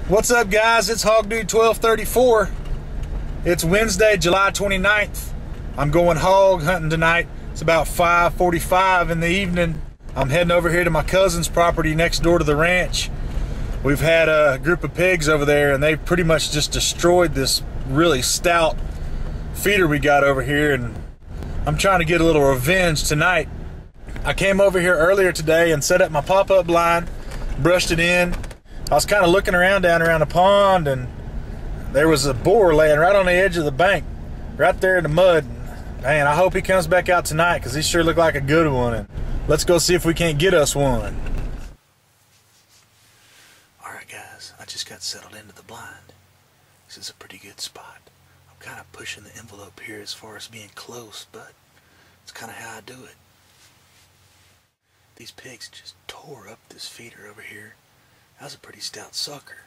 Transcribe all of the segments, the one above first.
What's up, guys? It's HOGDUDE1234. It's Wednesday, July 29th. I'm going hog hunting tonight. It's about 5:45 in the evening. I'm heading over here to my cousin's property next door to the ranch. We've had a group of pigs over there, and they pretty much just destroyed this really stout feeder we got over here, and I'm trying to get a little revenge tonight. I came over here earlier today and set up my pop-up blind, brushed it in. I was kind of looking around down around the pond, and there was a boar laying right on the edge of the bank, right there in the mud. Man, I hope he comes back out tonight, because he sure looked like a good one. And let's go see if we can't get us one. Alright guys, I just got settled into the blind. This is a pretty good spot. I'm kind of pushing the envelope here as far as being close, but it's kind of how I do it. These pigs just tore up this feeder over here. That was a pretty stout sucker.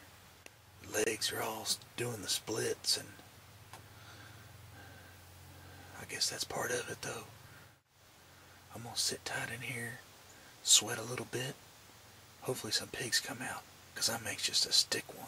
Legs are all doing the splits, and I guess that's part of it though. I'm gonna sit tight in here, sweat a little bit. Hopefully some pigs come out, because I make just a stick one.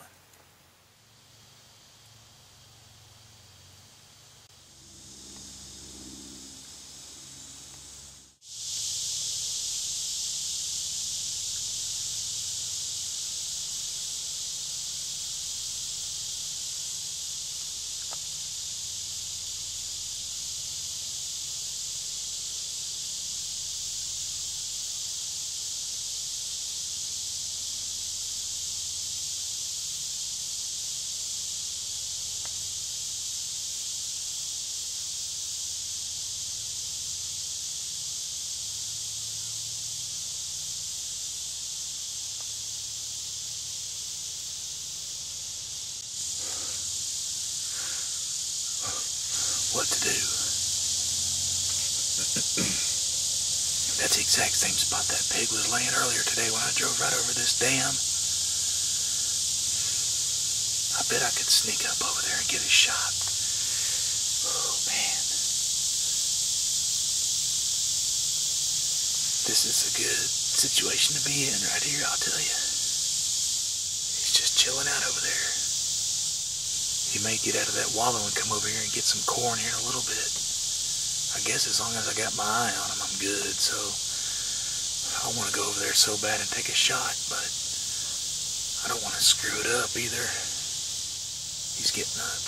What to do. That's the exact same spot that pig was laying earlier today when I drove right over this dam. I bet I could sneak up over there and get a shot. Oh man. This is a good situation to be in right here, I'll tell you. He's just chilling out over there. He may get out of that wallow and come over here and get some corn here in a little bit. I guess as long as I got my eye on him, I'm good. So I want to go over there so bad and take a shot, but I don't want to screw it up either. He's getting up.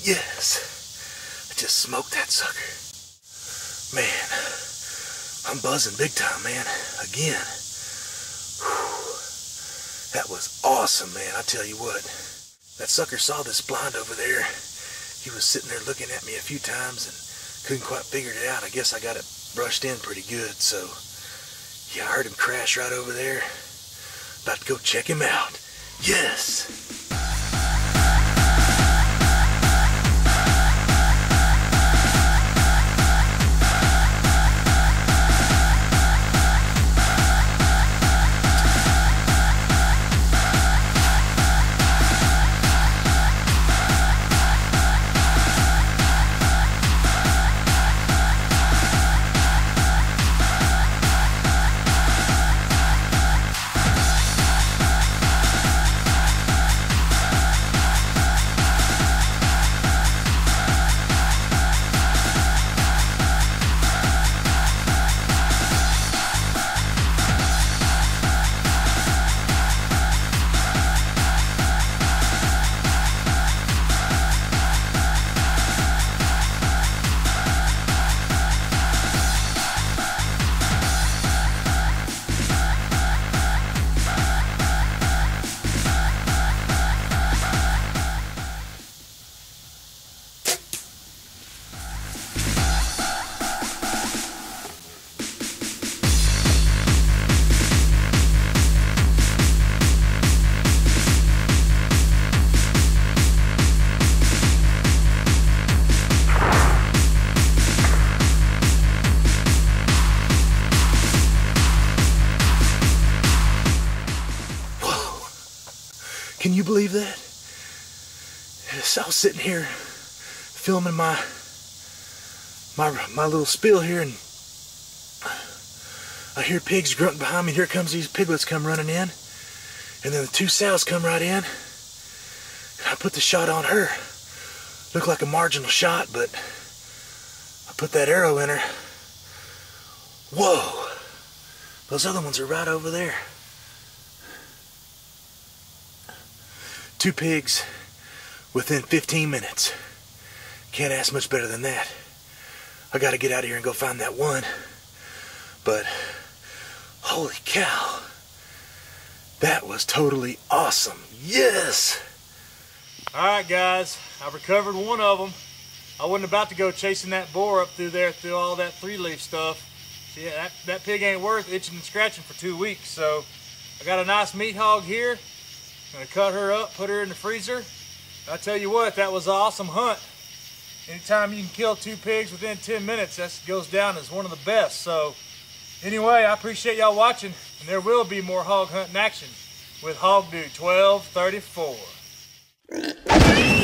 Yes, I just smoked that sucker. Man, I'm buzzing big time, man. Again. Whew. That was awesome, man. I tell you what. That sucker saw this blind over there. He was sitting there looking at me a few times and couldn't quite figure it out. I guess I got it brushed in pretty good, so yeah, I heard him crash right over there. About to go check him out. Yes! Can you believe that? So I was sitting here filming my little spiel here, and I hear pigs grunting behind me. Here comes these piglets come running in, and then the two sows come right in. And I put the shot on her. Looked like a marginal shot, but I put that arrow in her. Whoa! Those other ones are right over there. Two pigs within 15 minutes. Can't ask much better than that. I gotta get out of here and go find that one. But holy cow, that was totally awesome. Yes! Alright guys, I've recovered one of them. I wasn't about to go chasing that boar up through there through all that 3-leaf stuff. See, that pig ain't worth itching and scratching for 2 weeks. So I got a nice meat hog here. I'm gonna cut her up, put her in the freezer. I tell you what, that was an awesome hunt. Anytime you can kill 2 pigs within 10 minutes, that goes down as one of the best. So anyway, I appreciate y'all watching, and there will be more hog hunting action with HOGDUDE1234.